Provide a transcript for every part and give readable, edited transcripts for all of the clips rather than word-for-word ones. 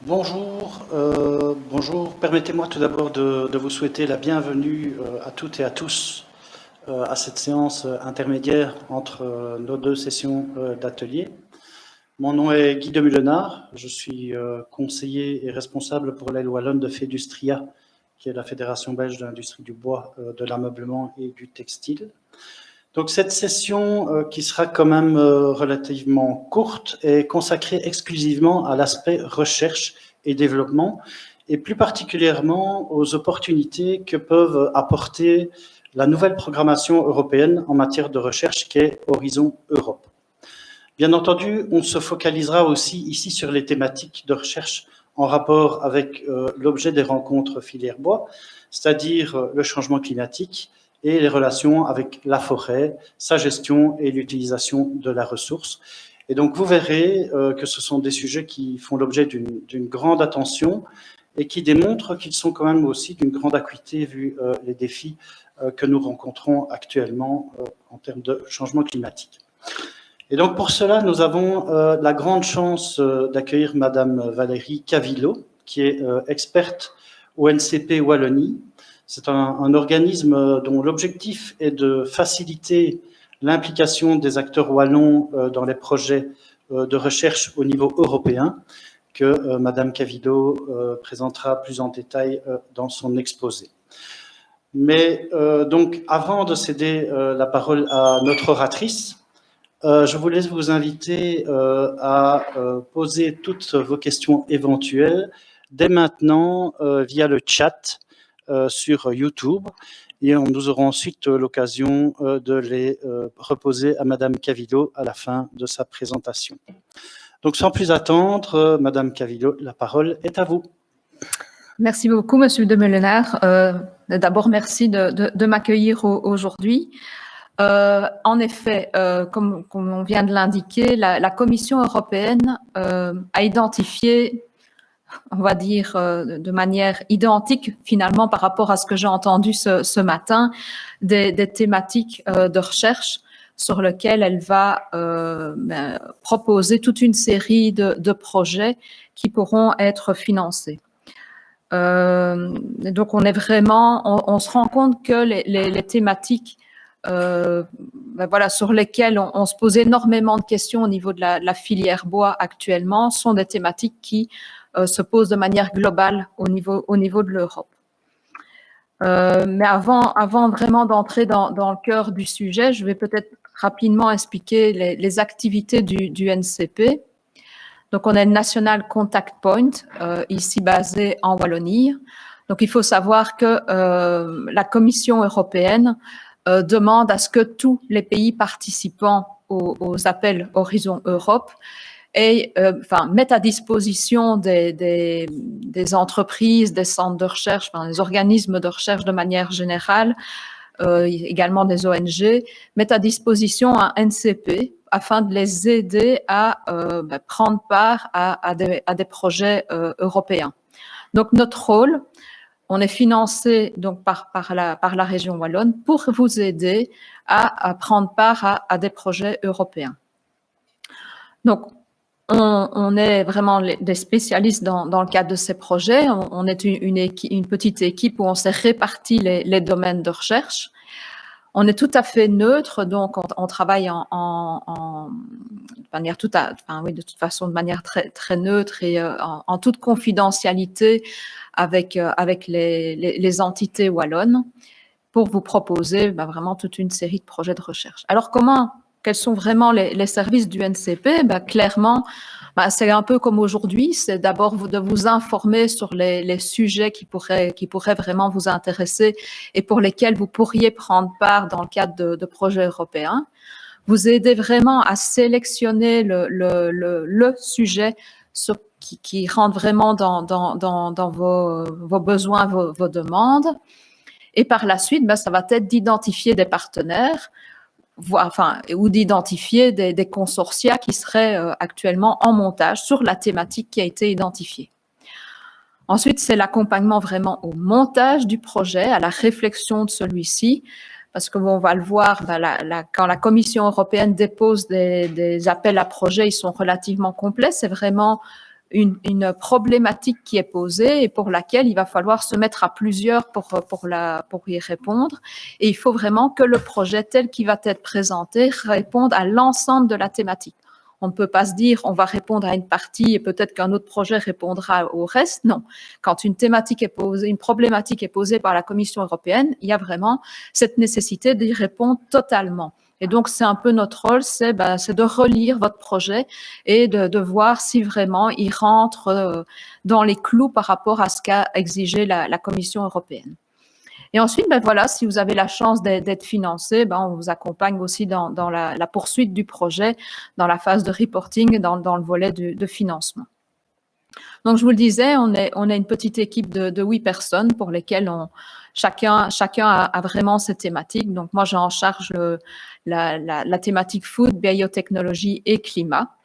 Bonjour. Permettez-moi tout d'abord de vous souhaiter la bienvenue à toutes et à tous à cette séance intermédiaire entre nos deux sessions d'atelier. Mon nom est Guy de Mulenard, je suis conseiller et responsable pour l'aile wallonne de Fedustria, qui est la Fédération belge de l'industrie du bois, de l'ameublement et du textile. Donc cette session, qui sera quand même relativement courte, est consacrée exclusivement à l'aspect recherche et développement, et plus particulièrement aux opportunités que peuvent apporter la nouvelle programmation européenne en matière de recherche qu'est Horizon Europe. Bien entendu, on se focalisera aussi ici sur les thématiques de recherche en rapport avec l'objet des rencontres filière bois, c'est-à-dire le changement climatique, et les relations avec la forêt, sa gestion et l'utilisation de la ressource. Et donc vous verrez que ce sont des sujets qui font l'objet d'une grande attention et qui démontrent qu'ils sont quand même aussi d'une grande acuité vu les défis que nous rencontrons actuellement en termes de changement climatique. Et donc pour cela, nous avons la grande chance d'accueillir Madame Valérie Cavillo, qui est experte au NCP Wallonie. C'est un organisme dont l'objectif est de faciliter l'implication des acteurs wallons dans les projets de recherche au niveau européen, que Madame Cavillo présentera plus en détail dans son exposé. Mais donc, avant de céder la parole à notre oratrice, je voulais vous inviter à poser toutes vos questions éventuelles dès maintenant via le chat sur YouTube, et nous aurons ensuite l'occasion de les reposer à Madame Cavillo à la fin de sa présentation. Donc sans plus attendre, Madame Cavillo, la parole est à vous. Merci beaucoup, Monsieur de Mulenard. D'abord, merci de m'accueillir aujourd'hui. En effet, comme on vient de l'indiquer, la Commission européenne a identifié, on va dire de manière identique finalement par rapport à ce que j'ai entendu ce matin, des thématiques de recherche sur lesquelles elle va proposer toute une série de projets qui pourront être financés. Donc on se rend compte que les thématiques sur lesquelles on se pose énormément de questions au niveau de la filière bois actuellement sont des thématiques qui se posent de manière globale au niveau de l'Europe. Mais avant vraiment d'entrer dans le cœur du sujet, je vais peut-être rapidement expliquer les activités du NCP. Donc, on a le National Contact Point, ici basé en Wallonie. Donc, il faut savoir que la Commission européenne demande à ce que tous les pays participants aux appels Horizon Europe mettent à disposition des entreprises, des centres de recherche, des organismes de recherche de manière générale, également des ONG, mettent à disposition un NCP afin de les aider à prendre part à des projets européens. Donc, notre rôle, on est financé donc par la région wallonne pour vous aider à prendre part à des projets européens. Donc, on est vraiment des spécialistes dans le cadre de ces projets. On est une petite équipe où on s'est réparti les domaines de recherche. On est tout à fait neutre, donc on travaille de manière de toute façon de manière très très neutre et en toute confidentialité avec les entités wallonnes pour vous proposer vraiment toute une série de projets de recherche. Alors quels sont vraiment les services du NCP? Clairement, c'est un peu comme aujourd'hui, c'est d'abord de vous informer sur les sujets qui pourraient vraiment vous intéresser et pour lesquels vous pourriez prendre part dans le cadre de projets européens. Vous aider vraiment à sélectionner le sujet qui rentre vraiment dans vos besoins, vos demandes. Et par la suite, ça va être d'identifier des partenaires, ou d'identifier des consortia qui seraient actuellement en montage sur la thématique qui a été identifiée. Ensuite, c'est l'accompagnement vraiment au montage du projet, à la réflexion de celui-ci, parce que on va le voir, quand la Commission européenne dépose des appels à projets, ils sont relativement complets. C'est vraiment une problématique qui est posée et pour laquelle il va falloir se mettre à plusieurs pour y répondre. Et il faut vraiment que le projet tel qu'il va être présenté réponde à l'ensemble de la thématique. On ne peut pas se dire on va répondre à une partie et peut-être qu'un autre projet répondra au reste. Non. Quand une thématique est posée, une problématique est posée par la Commission européenne, il y a vraiment cette nécessité d'y répondre totalement. Et donc, c'est un peu notre rôle, c'est de relire votre projet et de voir si vraiment il rentre dans les clous par rapport à ce qu'a exigé la Commission européenne. Et ensuite, voilà, si vous avez la chance d'être financé, on vous accompagne aussi dans la poursuite du projet, dans la phase de reporting, dans le volet de financement. Donc, je vous le disais, on est une petite équipe de 8 personnes pour lesquelles chacun a vraiment ses thématiques. Donc, moi, j'ai en charge la thématique food, biotechnologie et climat.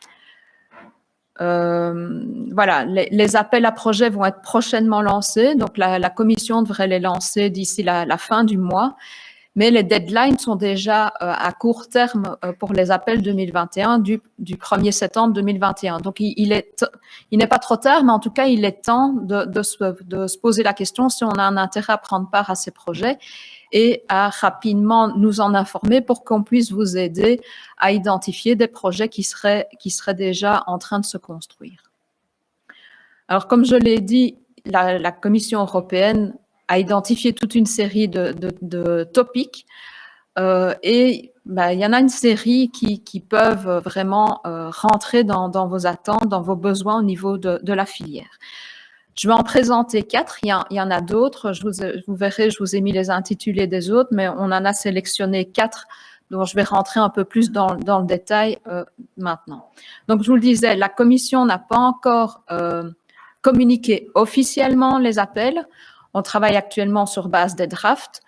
Voilà, les appels à projets vont être prochainement lancés. Donc, la commission devrait les lancer d'ici la fin du mois. Mais les deadlines sont déjà à court terme pour les appels 2021 du 1er septembre 2021. Donc, il n'est pas trop tard, mais en tout cas, il est temps de se poser la question si on a un intérêt à prendre part à ces projets et à rapidement nous en informer pour qu'on puisse vous aider à identifier des projets qui seraient déjà en train de se construire. Alors, comme je l'ai dit, la Commission européenne a identifié toute une série de topics et il y en a une série qui peuvent vraiment rentrer dans vos attentes, dans vos besoins au niveau de la filière. Je vais en présenter 4, il y en a d'autres, vous verrez, je vous ai mis les intitulés des autres, mais on en a sélectionné 4 dont je vais rentrer un peu plus dans le détail maintenant. Donc, je vous le disais, la Commission n'a pas encore communiqué officiellement les appels. On travaille actuellement sur base des drafts,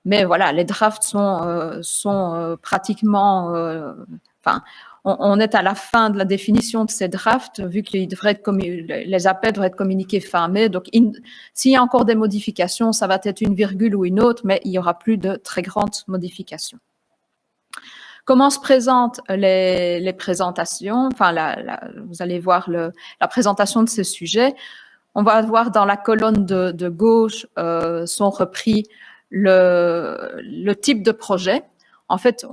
mais voilà, les drafts sont pratiquement, on est à la fin de la définition de ces drafts, vu que les appels devraient être communiqués fin mai. Donc, s'il y a encore des modifications, ça va être une virgule ou une autre, mais il n'y aura plus de très grandes modifications. Comment se présentent les présentations? Vous allez voir la présentation de ces sujets. On va voir dans la colonne de gauche sont repris le type de projet. En fait,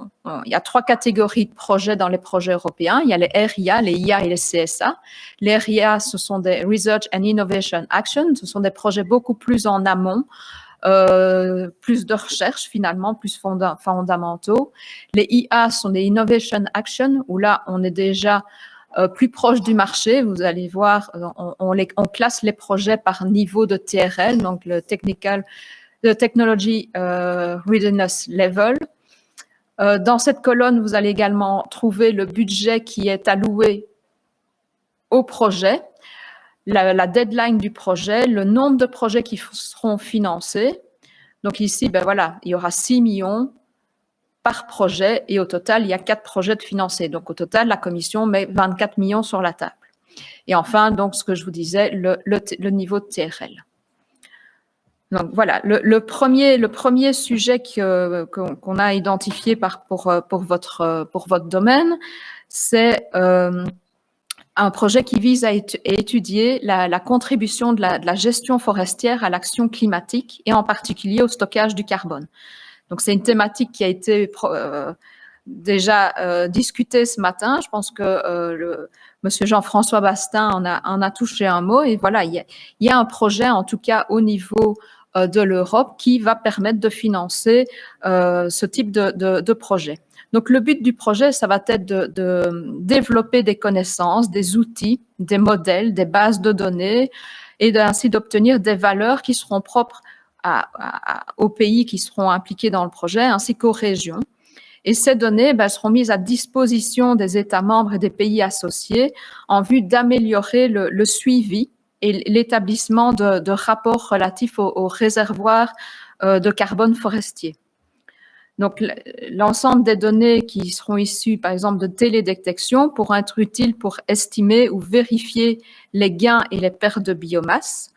il y a 3 catégories de projets dans les projets européens. Il y a les RIA, les IA et les CSA. Les RIA, ce sont des Research and Innovation Action. Ce sont des projets beaucoup plus en amont, plus de recherche finalement, plus fondamentaux. Les IA sont des Innovation Action, où là, on est déjà plus proche du marché. Vous allez voir, on classe les projets par niveau de TRL, donc le Technology Readiness Level. Dans cette colonne, vous allez également trouver le budget qui est alloué au projet, la deadline du projet, le nombre de projets qui seront financés. Donc ici, voilà, il y aura 6 millions par projet et au total, il y a 4 projets de financés. Donc au total, la Commission met 24 millions sur la table. Et enfin, donc ce que je vous disais, le niveau de TRL. Donc voilà, le premier sujet qu'on a identifié pour votre domaine, c'est un projet qui vise à étudier la contribution de la gestion forestière à l'action climatique et en particulier au stockage du carbone. Donc c'est une thématique qui a été déjà discutée ce matin. Je pense que Monsieur Jean-François Bastin en a touché un mot et voilà, il y a un projet en tout cas au niveau de l'Europe qui va permettre de financer ce type de projet. Donc, le but du projet, ça va être de développer des connaissances, des outils, des modèles, des bases de données et ainsi d'obtenir des valeurs qui seront propres aux pays qui seront impliqués dans le projet ainsi qu'aux régions. Et ces données seront mises à disposition des États membres et des pays associés en vue d'améliorer le suivi et l'établissement de rapports relatifs aux réservoirs de carbone forestier. Donc, l'ensemble des données qui seront issues, par exemple, de télédétection pourront être utiles pour estimer ou vérifier les gains et les pertes de biomasse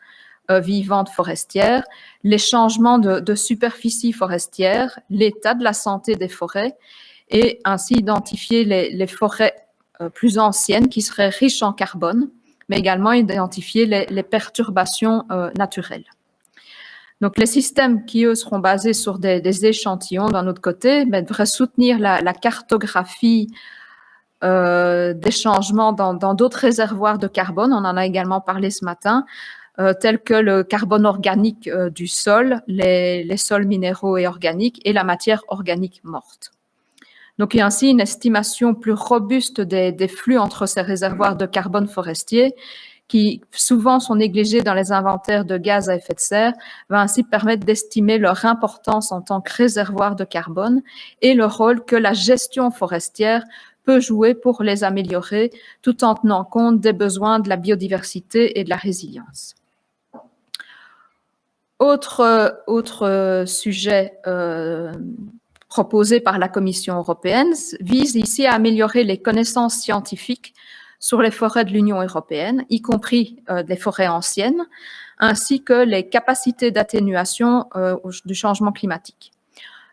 vivante forestière, les changements de superficie forestière, l'état de la santé des forêts et ainsi identifier les forêts plus anciennes qui seraient riches en carbone, mais également identifier les perturbations naturelles. Donc, les systèmes qui, eux, seront basés sur des échantillons, d'un autre côté, devraient soutenir la cartographie des changements dans d'autres réservoirs de carbone. On en a également parlé ce matin, tels que le carbone organique du sol, les sols minéraux et organiques et la matière organique morte. Donc, il y a ainsi une estimation plus robuste des flux entre ces réservoirs de carbone forestier qui souvent sont négligés dans les inventaires de gaz à effet de serre, va ainsi permettre d'estimer leur importance en tant que réservoir de carbone et le rôle que la gestion forestière peut jouer pour les améliorer, tout en tenant compte des besoins de la biodiversité et de la résilience. Autre sujet proposé par la Commission européenne vise ici à améliorer les connaissances scientifiques sur les forêts de l'Union européenne, y compris les forêts anciennes, ainsi que les capacités d'atténuation du changement climatique.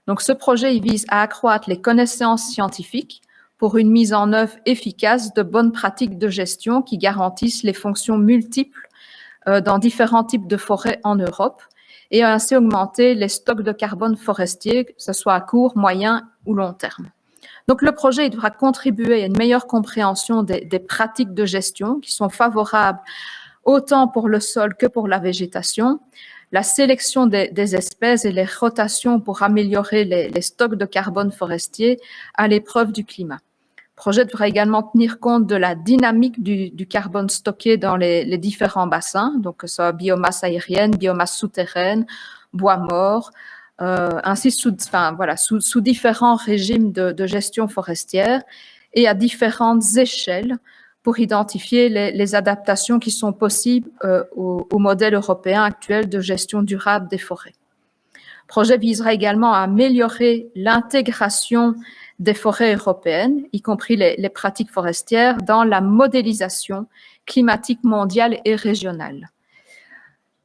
Donc, ce projet il vise à accroître les connaissances scientifiques pour une mise en œuvre efficace de bonnes pratiques de gestion qui garantissent les fonctions multiples dans différents types de forêts en Europe et ainsi augmenter les stocks de carbone forestier, que ce soit à court, moyen ou long terme. Donc, le projet il devra contribuer à une meilleure compréhension des pratiques de gestion qui sont favorables autant pour le sol que pour la végétation, la sélection des espèces et les rotations pour améliorer les stocks de carbone forestier à l'épreuve du climat. Le projet devra également tenir compte de la dynamique du carbone stocké dans les différents bassins, donc que ce soit biomasse aérienne, biomasse souterraine, bois mort, ainsi sous différents régimes de gestion forestière et à différentes échelles pour identifier les adaptations qui sont possibles au modèle européen actuel de gestion durable des forêts. Le projet visera également à améliorer l'intégration des forêts européennes, y compris les pratiques forestières, dans la modélisation climatique mondiale et régionale.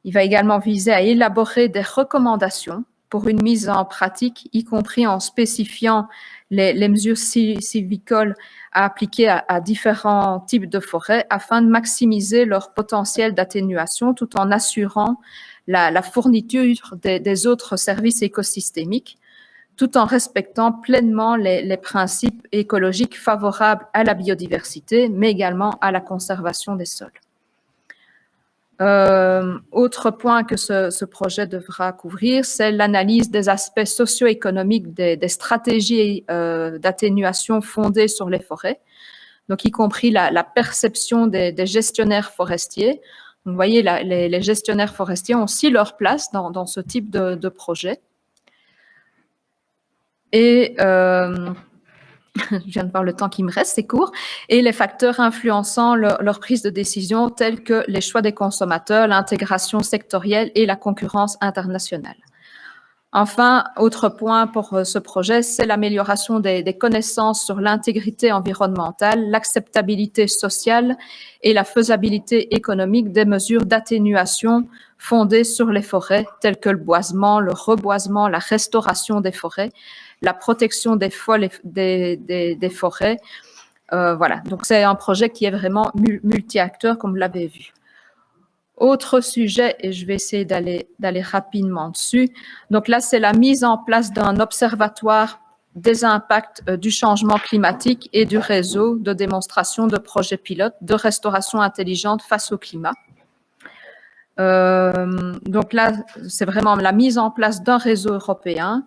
Il va également viser à élaborer des recommandations pour une mise en pratique, y compris en spécifiant les mesures sylvicoles à appliquer à différents types de forêts afin de maximiser leur potentiel d'atténuation tout en assurant la fourniture des autres services écosystémiques, tout en respectant pleinement les principes écologiques favorables à la biodiversité, mais également à la conservation des sols. Autre point que ce projet devra couvrir, c'est l'analyse des aspects socio-économiques des stratégies d'atténuation fondées sur les forêts, donc y compris la perception des gestionnaires forestiers. Donc, vous voyez, les gestionnaires forestiers ont aussi leur place dans ce type de projet. Et je viens de voir le temps qui me reste, c'est court, et les facteurs influençant leur prise de décision tels que les choix des consommateurs, l'intégration sectorielle et la concurrence internationale. Enfin, autre point pour ce projet, c'est l'amélioration des connaissances sur l'intégrité environnementale, l'acceptabilité sociale et la faisabilité économique des mesures d'atténuation fondées sur les forêts, telles que le boisement, le reboisement, la restauration des forêts, la protection des forêts. Voilà, donc c'est un projet qui est vraiment multi-acteurs, comme vous l'avez vu. Autre sujet, et je vais essayer d'aller rapidement dessus. Donc là, c'est la mise en place d'un observatoire des impacts du changement climatique et du réseau de démonstration de projets pilotes de restauration intelligente face au climat. Donc là, c'est vraiment la mise en place d'un réseau européen.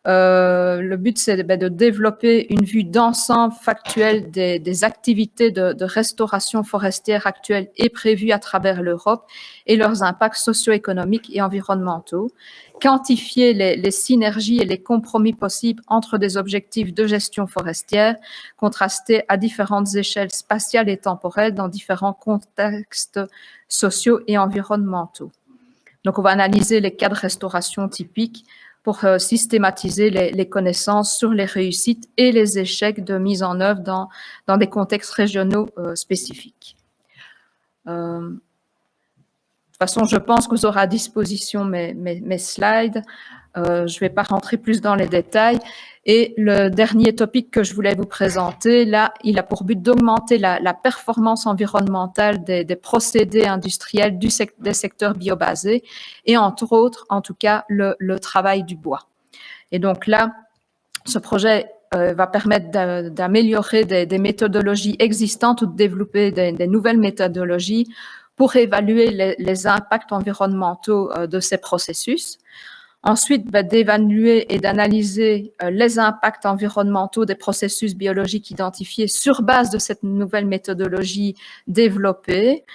Le but, c'est de développer une vue d'ensemble factuelle des activités de restauration forestière actuelles et prévues à travers l'Europe et leurs impacts socio-économiques et environnementaux, quantifier les synergies et les compromis possibles entre des objectifs de gestion forestière contrastés à différentes échelles spatiales et temporelles dans différents contextes sociaux et environnementaux. Donc, on va analyser les cas de restauration typiques pour systématiser les connaissances sur les réussites et les échecs de mise en œuvre dans des contextes régionaux spécifiques. De toute façon, je pense que vous aurez à disposition mes slides. Je ne vais pas rentrer plus dans les détails. Et le dernier topic que je voulais vous présenter, là, il a pour but d'augmenter la performance environnementale des procédés industriels des secteurs biobasés et entre autres, en tout cas, le travail du bois. Et donc là, ce projet va permettre d'améliorer des méthodologies existantes ou de développer des nouvelles méthodologies pour évaluer les impacts environnementaux de ces processus. Ensuite, d'évaluer et d'analyser les impacts environnementaux des processus biologiques identifiés sur base de cette nouvelle méthodologie développée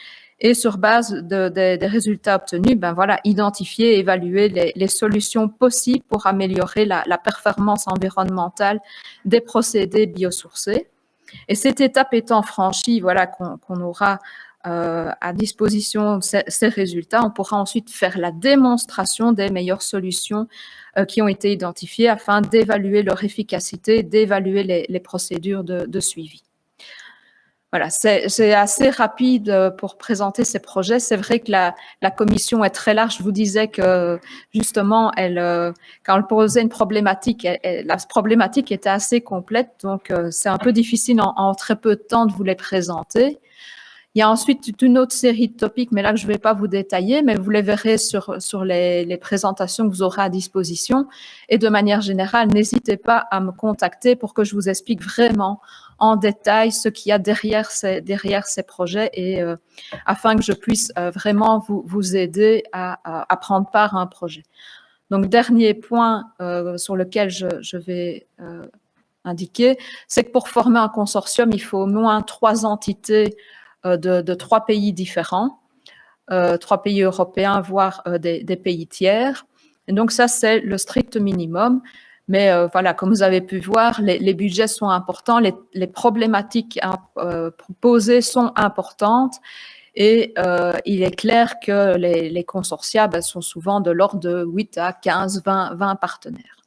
et sur base des résultats obtenus, identifier et évaluer les solutions possibles pour améliorer la performance environnementale des procédés biosourcés. Et cette étape étant franchie, qu'on aura à disposition ces résultats, on pourra ensuite faire la démonstration des meilleures solutions qui ont été identifiées afin d'évaluer leur efficacité, d'évaluer les procédures de suivi. Voilà, c'est assez rapide pour présenter ces projets. C'est vrai que la commission est très large. Je vous disais que justement, quand elle posait une problématique, la problématique était assez complète, donc c'est un peu difficile en très peu de temps de vous les présenter. Il y a ensuite toute une autre série de topics, mais là que je ne vais pas vous détailler, mais vous les verrez sur les présentations que vous aurez à disposition. Et de manière générale, n'hésitez pas à me contacter pour que je vous explique vraiment en détail ce qu'il y a derrière ces projets et afin que je puisse vraiment vous aider à prendre part à un projet. Donc, dernier point sur lequel je vais indiquer, c'est que pour former un consortium, il faut au moins 3 entités de 3 pays différents, 3 pays européens, voire des pays tiers. Et donc ça, c'est le strict minimum. Mais comme vous avez pu voir, les budgets sont importants, les problématiques posées sont importantes et il est clair que les consortia sont souvent de l'ordre de 8 à 15, 20 partenaires.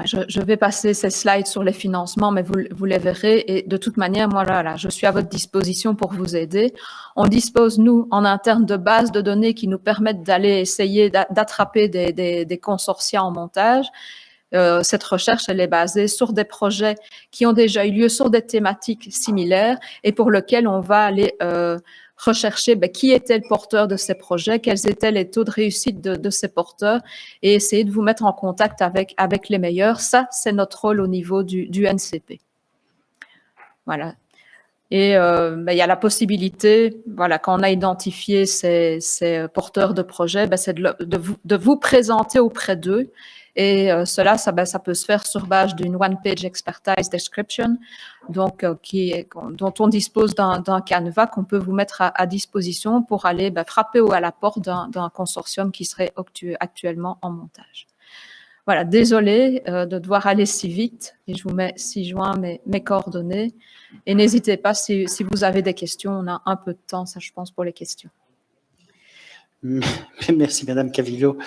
Je vais passer ces slides sur les financements, mais vous les verrez. Et de toute manière, moi, là, je suis à votre disposition pour vous aider. On dispose, nous, en interne, de bases de données qui nous permettent d'aller essayer d'attraper des consortia en montage. Cette recherche, elle est basée sur des projets qui ont déjà eu lieu sur des thématiques similaires et pour lesquels on va aller rechercher qui était le porteur de ces projets, quels étaient les taux de réussite de ces porteurs et essayer de vous mettre en contact avec les meilleurs. Ça, c'est notre rôle au niveau du NCP. Voilà. Et il y a la possibilité, quand on a identifié ces porteurs de projets, c'est de vous présenter auprès d'eux. Et cela, ça peut se faire sur base d'une one-page expertise description, donc dont on dispose d'un canevas qu'on peut vous mettre à disposition pour aller frapper à la porte d'un consortium qui serait actuellement en montage. Voilà, désolée de devoir aller si vite et je vous mets ci-joint mes coordonnées. Et n'hésitez pas si vous avez des questions, on a un peu de temps, ça je pense, pour les questions. Merci Madame Cavillo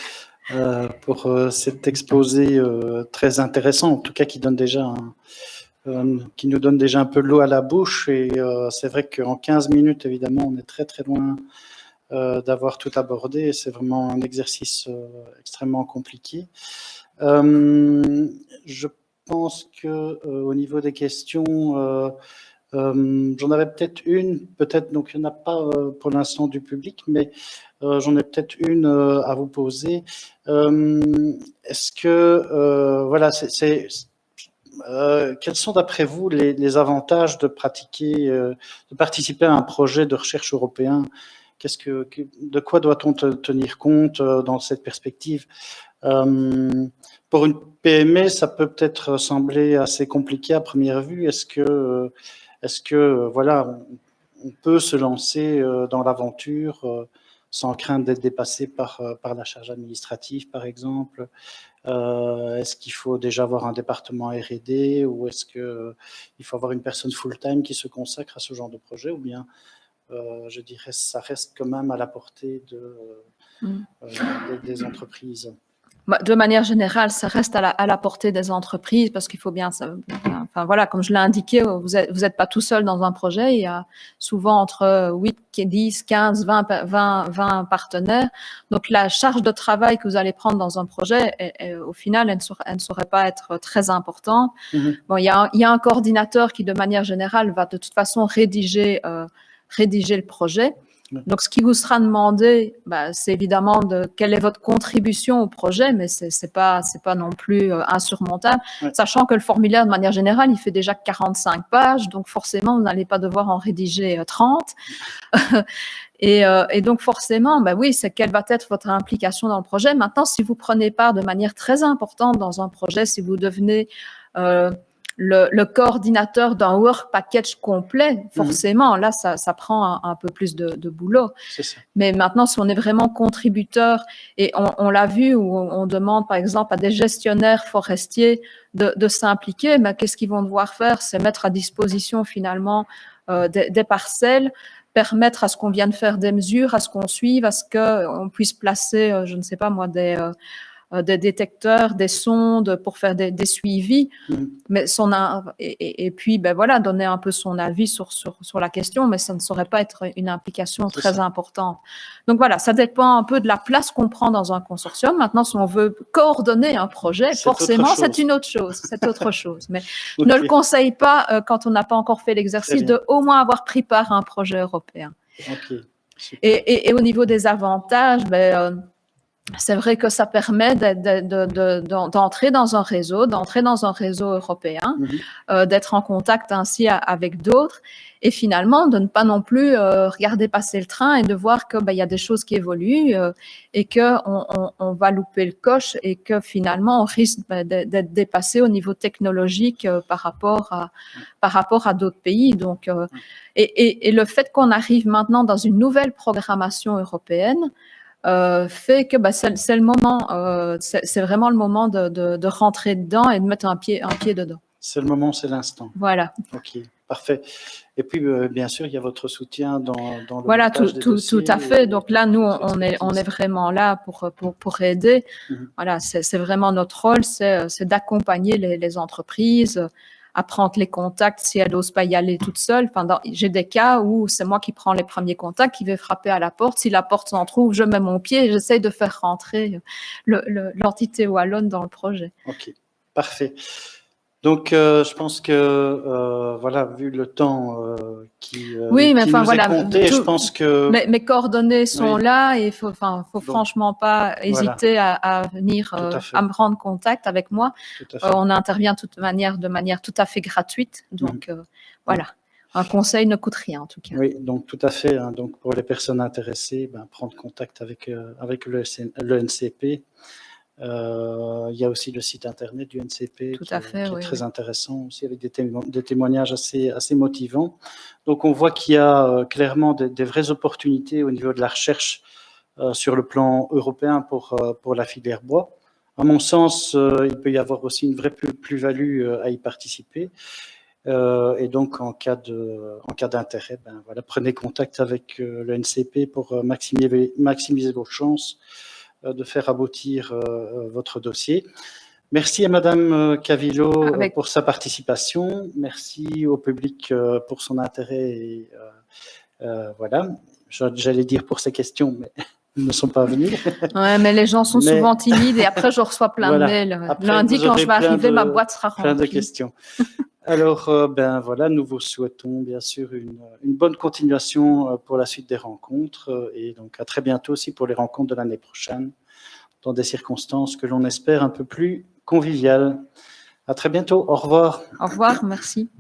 pour cet exposé très intéressant, en tout cas qui nous donne déjà un peu l'eau à la bouche. Et c'est vrai qu'en 15 minutes, évidemment, on est très très loin d'avoir tout abordé. C'est vraiment un exercice extrêmement compliqué. Je pense que au niveau des questions, j'en avais peut-être une, donc il n'y en a pas pour l'instant du public, mais j'en ai peut-être une à vous poser. Est-ce que, quels sont d'après vous les avantages de participer à un projet de recherche européen? De quoi doit-on tenir compte dans cette perspective? Pour une PME, ça peut peut-être sembler assez compliqué à première vue. Est-ce que on peut se lancer dans l'aventure sans crainte d'être dépassé par la charge administrative, par exemple? Est-ce qu'il faut déjà avoir un département R&D ou est-ce qu'il faut avoir une personne full-time qui se consacre à ce genre de projet, ou bien je dirais ça reste quand même à la portée des entreprises? De manière générale, ça reste à la portée des entreprises parce qu'il faut bien, enfin voilà, comme je l'ai indiqué, vous êtes pas tout seul dans un projet. Il y a souvent entre 8, 10, 15, 20 partenaires. Donc la charge de travail que vous allez prendre dans un projet, au final, elle ne saurait pas être très importante. Bon, il y a un coordinateur qui, de manière générale, va de toute façon rédiger le projet. Donc, ce qui vous sera demandé, c'est évidemment quelle est votre contribution au projet, mais c'est pas non plus insurmontable, sachant que le formulaire, de manière générale, il fait déjà 45 pages, donc forcément, vous n'allez pas devoir en rédiger 30. Et donc, forcément, oui, c'est quelle va être votre implication dans le projet. Maintenant, si vous prenez part de manière très importante dans un projet, si vous devenez le coordinateur d'un work package complet, forcément, là, ça prend un peu plus de boulot. C'est ça. Mais maintenant, si on est vraiment contributeur, et on l'a vu, où on demande, par exemple, à des gestionnaires forestiers de s'impliquer, qu'est-ce qu'ils vont devoir faire? C'est mettre à disposition, finalement, des parcelles, permettre à ce qu'on vienne faire des mesures, à ce qu'on suive, à ce qu'on puisse placer, je ne sais pas moi, des détecteurs, des sondes pour faire des suivis, mais et puis voilà, donner un peu son avis sur la question, mais ça ne saurait pas être une implication très importante. Donc voilà, ça dépend un peu de la place qu'on prend dans un consortium. Maintenant, si on veut coordonner un projet, forcément, c'est une autre chose. C'est autre chose. Mais je ne le conseille pas quand on n'a pas encore fait l'exercice de au moins avoir pris part à un projet européen. Et au niveau des avantages, c'est vrai que ça permet d'entrer dans un réseau, européen, d'être en contact ainsi avec d'autres, et finalement de ne pas non plus regarder passer le train et de voir que y a des choses qui évoluent et que on va louper le coche et que finalement on risque d'être dépassé au niveau technologique par rapport à d'autres pays. Donc et le fait qu'on arrive maintenant dans une nouvelle programmation européenne fait que c'est le moment, c'est vraiment le moment de rentrer dedans et de mettre un pied dedans. C'est le moment, c'est l'instant. Voilà. Ok, parfait. Et puis, bien sûr, il y a votre soutien dans le voilà, montage des dossiers. Tout à fait. Donc là, nous, on est vraiment là pour aider. Voilà, c'est vraiment notre rôle, c'est d'accompagner les entreprises, à prendre les contacts si elle n'ose pas y aller toute seule. Enfin, j'ai des cas où c'est moi qui prends les premiers contacts, qui vais frapper à la porte. Si la porte s'en trouve, je mets mon pied et j'essaye de faire rentrer l'entité wallonne dans le projet. Ok, parfait. Donc, je pense que, voilà, vu le temps qui nous est compté, je pense que… Mes coordonnées sont là et il faut franchement pas hésiter à venir, à me rendre contact avec moi. On intervient de manière tout à fait gratuite. Donc, voilà. Un conseil ne coûte rien, en tout cas. Oui, donc tout à fait. Hein, donc, pour les personnes intéressées, prendre contact avec le NCP. Il y a aussi le site internet du NCP qui est très intéressant aussi, avec des témoignages assez motivants. Donc on voit qu'il y a clairement des vraies opportunités au niveau de la recherche sur le plan européen pour la filière bois. À mon sens, il peut y avoir aussi une vraie plus-value à y participer. Et donc en cas d'intérêt, voilà, prenez contact avec le NCP pour maximiser vos chances de faire aboutir votre dossier. Merci à Madame Cavillo pour sa participation. Merci au public pour son intérêt. Et, voilà, j'allais dire pour ses questions, mais ils ne sont pas venus. Ouais, mais les gens sont souvent timides et après je reçois plein de mails. Après, lundi, quand je vais arriver, ma boîte sera remplie. Plein de questions. Alors, voilà, nous vous souhaitons bien sûr une bonne continuation pour la suite des rencontres et donc à très bientôt aussi pour les rencontres de l'année prochaine dans des circonstances que l'on espère un peu plus conviviales. À très bientôt. Au revoir. Au revoir, merci.